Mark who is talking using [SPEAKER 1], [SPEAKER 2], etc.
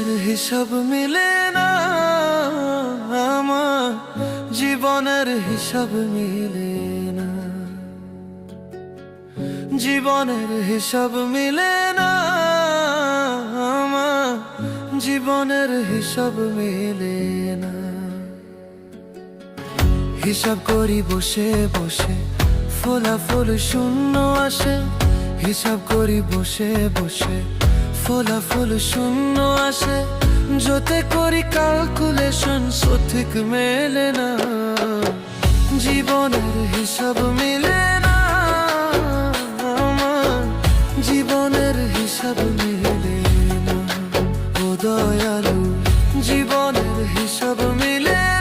[SPEAKER 1] জীবনের হিসাব মিলে না আমার, জীবনের হিসাব মিলে না, জীবনের হিসাব মিলে না আমার, জীবনের হিসাব মিলে না। হিসাব করি বসে বসে, ফলাফল শূন্য আসে। হিসাব করি বসে বসে, ফলাফল শূন্য আসে। যতে করি ক্যালকুলেশন সঠিক মেলে না, জীবনের হিসাব মিলে না আমার, জীবনের হিসাব মিলে না। ও দয়ালু, জীবনের হিসাব মিলে না।